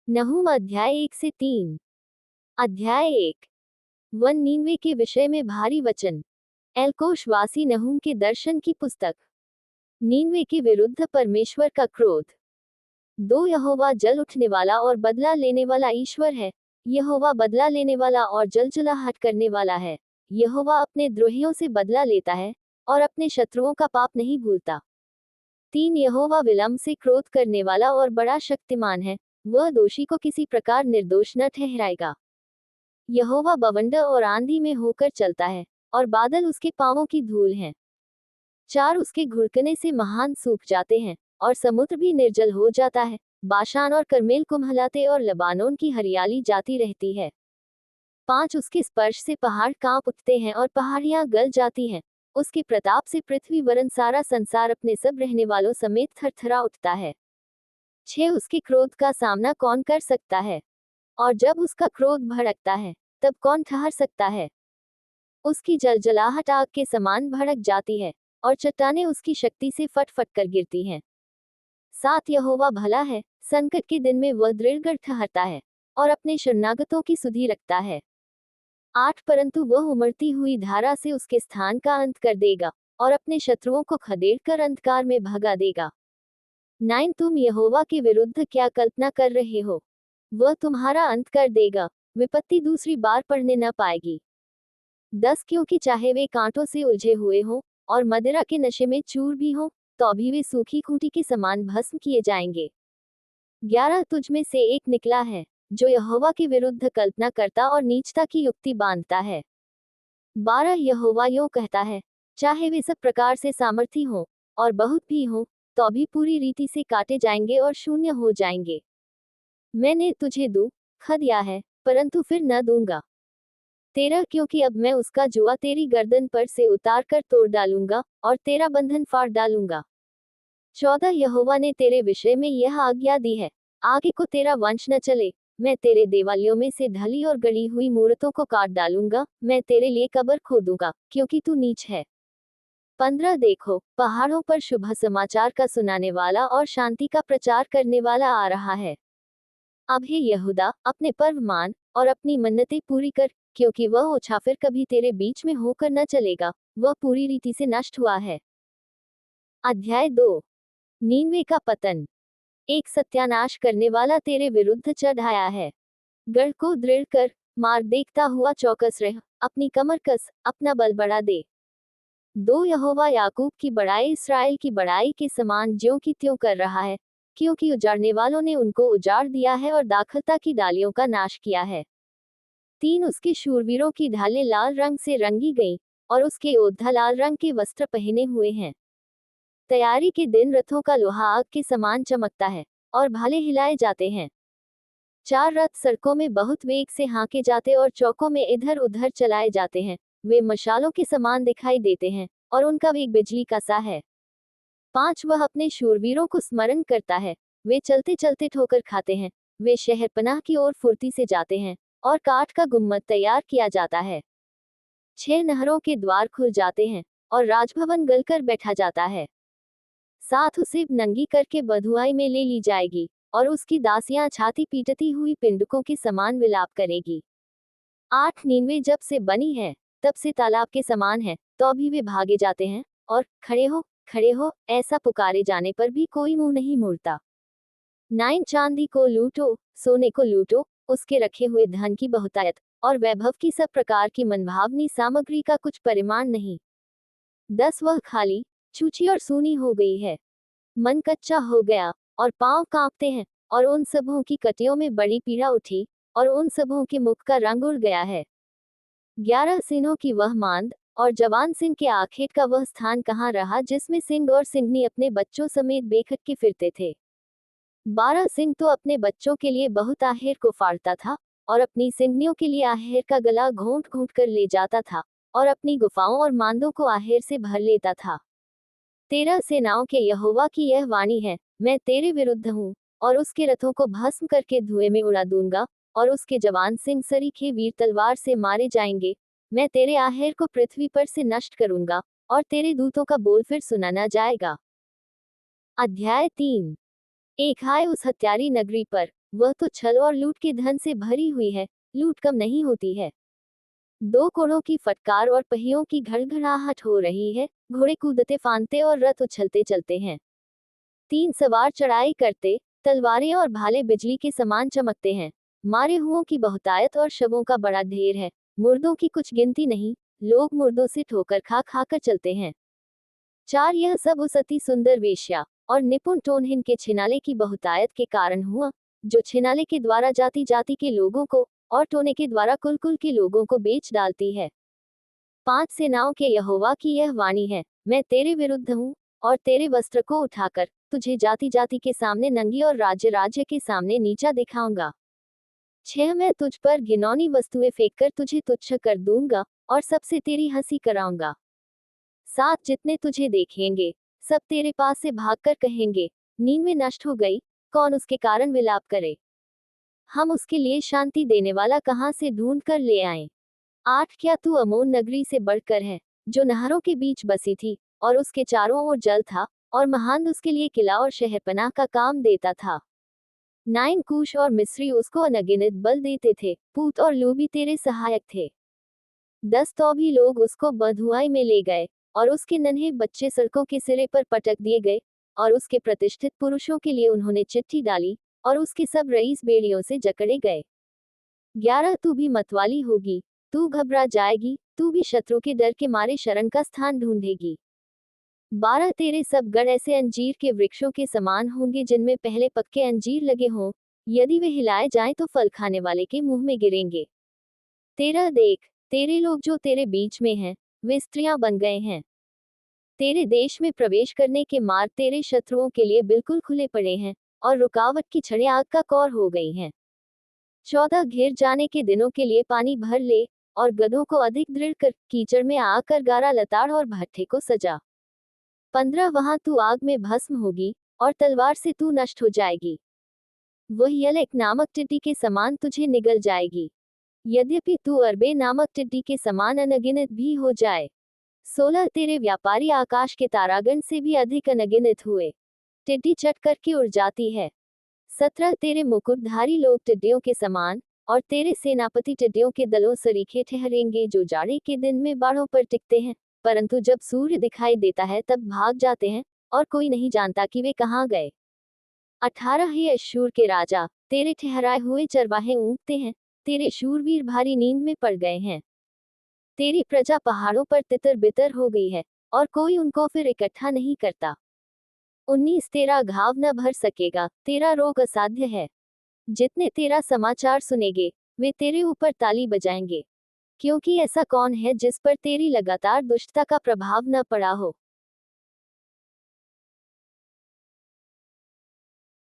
नहूम अध्याय 1 से 3। अध्याय 1। वन नीनवे के विषय में भारी वचन। एलकोशवासी नहूम के दर्शन की पुस्तक। नीनवे के विरुद्ध परमेश्वर का क्रोध। 2 यहोवा जल उठने वाला और बदला लेने वाला ईश्वर है। यहोवा बदला लेने वाला और जलजलाहट करने वाला है। यहोवा अपने द्रोहियों से बदला लेता है और अपने शत्रुओं का पाप नहीं भूलता। 3 यहोवा विलंब से क्रोध करने वाला और बड़ा शक्तिमान है। वह दोषी को किसी प्रकार निर्दोष न ठहराएगा। यहोवा बवंडर और आंधी में होकर चलता है और बादल उसके पांवों की धूल हैं। 4 उसके घुड़कने से महान सूख जाते हैं और समुद्र भी निर्जल हो जाता है। बाशान और करमेल कुम्हलाते और लबानोन की हरियाली जाती रहती है। 5 उसके स्पर्श से पहाड़ कांप उठते हैं और पहाड़ियां गल जाती हैं। उसके प्रताप से पृथ्वी वरन सारा संसार अपने सब रहने वालों समेत थरथरा उठता है। 6 उसके क्रोध का सामना कौन कर सकता है? और जब उसका क्रोध भड़कता है, तब कौन ठहर सकता है? उसकी जलजलाहट आग के समान भड़क जाती है और चट्टानें उसकी शक्ति से फट फट कर गिरती हैं। 7 यहोवा भला है, संकट के दिन में वह दृढ़ ठहरता है और अपने शरणागतों की सुधि रखता है। 8 परंतु वह उमड़ती हुई धारा से उसके स्थान का अंत कर देगा और अपने शत्रुओं को खदेड़कर अंधकार में भगा देगा। 9 तुम यहोवा के विरुद्ध क्या कल्पना कर रहे हो? वह तुम्हारा अंत कर देगा, विपत्ति दूसरी बार पड़ने न पाएगी। 10 क्योंकि चाहे वे कांटों से उलझे हुए हों और मदिरा के नशे में चूर भी हों, तो भी वे सूखी खूंटी के समान भस्म किए जाएंगे। 11 तुझ में से एक निकला है, जो यहोवा के विरुद्ध कल्पना करता और नीचता की युक्ति बांधता है। 12 यहोवा यों कहता है, चाहे वे सब प्रकार से सामर्थी हों और बहुत भी हों, तो भी पूरी रीति से काटे जाएंगे और शून्य हो जाएंगे। मैंने तुझे दुःख दिया है, परंतु फिर न दूंगा। 13 क्योंकि अब मैं उसका जुआ तेरी गर्दन पर से उतार कर तोड़ डालूंगा और तेरा बंधन फाड़ डालूंगा। 14 यहोवा ने तेरे विषय में यह आज्ञा दी है, आगे को तेरा वंश न चले। मैं तेरे देवालयों में से ढली और गड़ी हुई मूर्तों को काट डालूंगा। मैं तेरे लिए कब्र खोदूंगा, क्योंकि तू नीच है। 15 देखो, पहाड़ों पर शुभ समाचार का सुनाने वाला और शांति का प्रचार करने वाला आ रहा है। अब हे यहूदा, अपने पर्व मान और अपनी मन्नतें पूरी कर, क्योंकि वह ओछा फिर कभी तेरे बीच में होकर न चलेगा, वह पूरी रीति से नष्ट हुआ है। अध्याय 2। नीनवे का पतन। एक सत्यानाश करने वाला तेरे विरुद्ध चढ़ आया है। गढ़ को दृढ़ कर, मार्ग देखता हुआ चौकस रह, अपनी कमर कस, अपना बल बढ़ा दे। 2 यहोवा याकूब की बड़ाई इस्राएल की बड़ाई के समान ज्यों की त्यों कर रहा है, क्योंकि उजाड़ने वालों ने उनको उजाड़ दिया है और दाखलता की डालियों का नाश किया है। 3 उसके शूरवीरों की ढालें लाल रंग से रंगी गईं, और उसके योद्धा लाल रंग के वस्त्र पहने हुए हैं। तैयारी के दिन रथों का लोहा आग के समान चमकता है और भाले हिलाए जाते हैं। 4 रथ सड़कों में बहुत वेग से हाँके जाते और चौकों में इधर उधर चलाए जाते हैं। वे मशालों के समान दिखाई देते हैं और उनका वेग बिजली का सा है। 5 वह अपने शूरवीरों को स्मरण करता है, वे चलते चलते ठोकर खाते हैं। वे शहरपनाह की ओर फुर्ती से जाते हैं और काठ का गुम्मद तैयार किया जाता है। 6 नहरों के द्वार खुल जाते हैं और राजभवन गलकर बैठा जाता है। 7 उसे नंगी करके बधुआई में ले ली जाएगी और उसकी दासियां छाती पीटती हुई पिंडुकों के समान विलाप करेगी। 8 नीनवे जब से बनी है, तब से तालाब के समान है, तो भी वे भागे जाते हैं और खड़े हो, ऐसा पुकारे जाने पर भी कोई मुंह नहीं मोड़ता। 9 चांदी को लूटो, सोने को लूटो, उसके रखे हुए धन की बहुतायत और वैभव की सब प्रकार की मनभावनी सामग्री का कुछ परिमाण नहीं। 10 वह खाली, छूछी और सूनी हो गई है। मन कच्चा हो गया और पांव कांपते हैं, और उन सबों की कटियों में बड़ी पीड़ा उठी और उन सबों के मुख का रंग उड़ गया है। 11 सिंहों की वह मांद और जवान सिंह के आखेट का वह स्थान कहाँ रहा, जिसमें सिंह और सिंहनी अपने बच्चों समेत बेखटके फिरते थे। 12 सिंह तो अपने बच्चों के लिए बहुत आहेर को फाड़ता था और अपनी सिंहनियों के लिए आहेर का गला घोंट घोंट कर ले जाता था और अपनी गुफाओं और मांदों को आहेर से भर लेता था। 13 सेनाओं के यहोवा की यह वाणी है, मैं तेरे विरुद्ध हूँ और उसके रथों को भस्म करके धुएं में उड़ा दूंगा और उसके जवान सिंह सरीखे वीर तलवार से मारे जाएंगे। मैं तेरे आहेर को पृथ्वी पर से नष्ट करूंगा और तेरे दूतों का बोल फिर सुना न जाएगा। अध्याय 3। एक हाय उस हत्यारी नगरी पर, वह तो छल और लूट के धन से भरी हुई है, लूट कम नहीं होती है। दो घोड़ों की फटकार और पहियों की घड़घड़ाहट हो रही है, घोड़े कूदते फांदते और रथ उछलते चलते हैं। तीन सवार चढ़ाई करते, तलवारें और भाले बिजली के समान चमकते हैं। मारे हुओं की बहुतायत और शवों का बड़ा ढेर है, मुर्दों की कुछ गिनती नहीं, लोग मुर्दों से ठोकर खा खा कर चलते हैं। चार यह सब उस अति सुंदर वेश्या और निपुण टोनहीन के छिनाले की बहुतायत के कारण हुआ, जो छिनाले के द्वारा जाति जाति के लोगों को और टोने के द्वारा कुल कुल के लोगों को बेच डालती है। पांच सेनाओं के यहोवा की यह वाणी है, मैं तेरे विरुद्ध हूँ, और तेरे वस्त्र को उठाकर तुझे जाति जाति के सामने नंगी और राज्य राज्य के सामने नीचा दिखाऊंगा। छह मैं तुझ पर घिनौनी वस्तुएं फेंककर तुझे तुच्छ कर दूंगा, और सबसे तेरी हंसी कराऊंगा। सात जितने तुझे देखेंगे, सब तेरे पास से भागकर कहेंगे, नींद नष्ट हो गई, कौन उसके कारण विलाप करे। हम उसके लिए शांति देने वाला कहाँ से ढूंढ कर ले आए। आठ क्या तू अमोन नगरी से बढ़कर है, जो नहरों के बीच बसी थी, और उसके चारों ओर जल था, और महान उसके लिए किला और शहरपनाह का काम देता था। नाइन कूश और मिस्री उसको अनगिनत बल देते थे, पूत और लूबी तेरे सहायक थे। 10 तो भी लोग उसको बंधुआई में ले गए, और उसके नन्हे बच्चे सड़कों के सिरे पर पटक दिए गए, और उसके प्रतिष्ठित पुरुषों के लिए उन्होंने चिट्ठी डाली, और उसके सब रईस बेड़ियों से जकड़े गए। 11 तू भी मतवाली होगी, तू घबरा जाएगी, तू भी शत्रु के डर के मारे शरण का स्थान ढूंढेगी। 12 तेरे सब गढ़ ऐसे अंजीर के वृक्षों के समान होंगे जिनमें पहले पक्के अंजीर लगे हों, यदि वे हिलाए जाएं तो फल खाने वाले के मुंह में गिरेंगे। 13 देख, तेरे लोग जो तेरे बीच में हैं, वे स्त्रियां बन गए हैं। तेरे देश में प्रवेश करने के मार्ग तेरे शत्रुओं के लिए बिल्कुल खुले पड़े हैं, और रुकावट की छड़ें आग का कौर हो गई हैं। 14 घिर जाने के दिनों के लिए पानी भर ले, और गधों को अधिक दृढ़ कर कीचड़ में आकर गारा लताड़ और भट्ठे को सजा। 15 वहां तू आग में भस्म होगी, और तलवार से तू नष्ट हो जाएगी। वह यलेक नामक टिड्डी के समान तुझे निगल जाएगी, यद्यपि तू अरबे नामक टिड्डी के समान अनगिनत भी हो जाए। 16 तेरे व्यापारी आकाश के तारागण से भी अधिक अनगिनत हुए, टिड्डी चट करके उड़ जाती है। 17 तेरे मुकुटधारी लोग टिड्डियों के समान, और तेरे सेनापति टिड्डियों के दलों सरीखे ठहरेंगे, जो जाड़े के दिन में बाड़ों पर टिकते हैं, परंतु जब सूर्य दिखाई देता है तब भाग जाते हैं, और कोई नहीं जानता कि वे कहाँ गए। 18 हे अश्शूर के राजा, तेरे ठहराए हुए चरवाहे ऊँघते हैं, तेरे शूरवीर भारी नींद में पड़ गए हैं। तेरी प्रजा पहाड़ों पर तितर बितर हो गई है, और कोई उनको फिर इकट्ठा नहीं करता। 19 तेरा घाव न भर सकेगा, तेरा रोग असाध्य है। जितने तेरा समाचार सुनेंगे, वे तेरे ऊपर ताली बजाएंगे, क्योंकि ऐसा कौन है जिस पर तेरी लगातार दुष्टता का प्रभाव न पड़ा हो।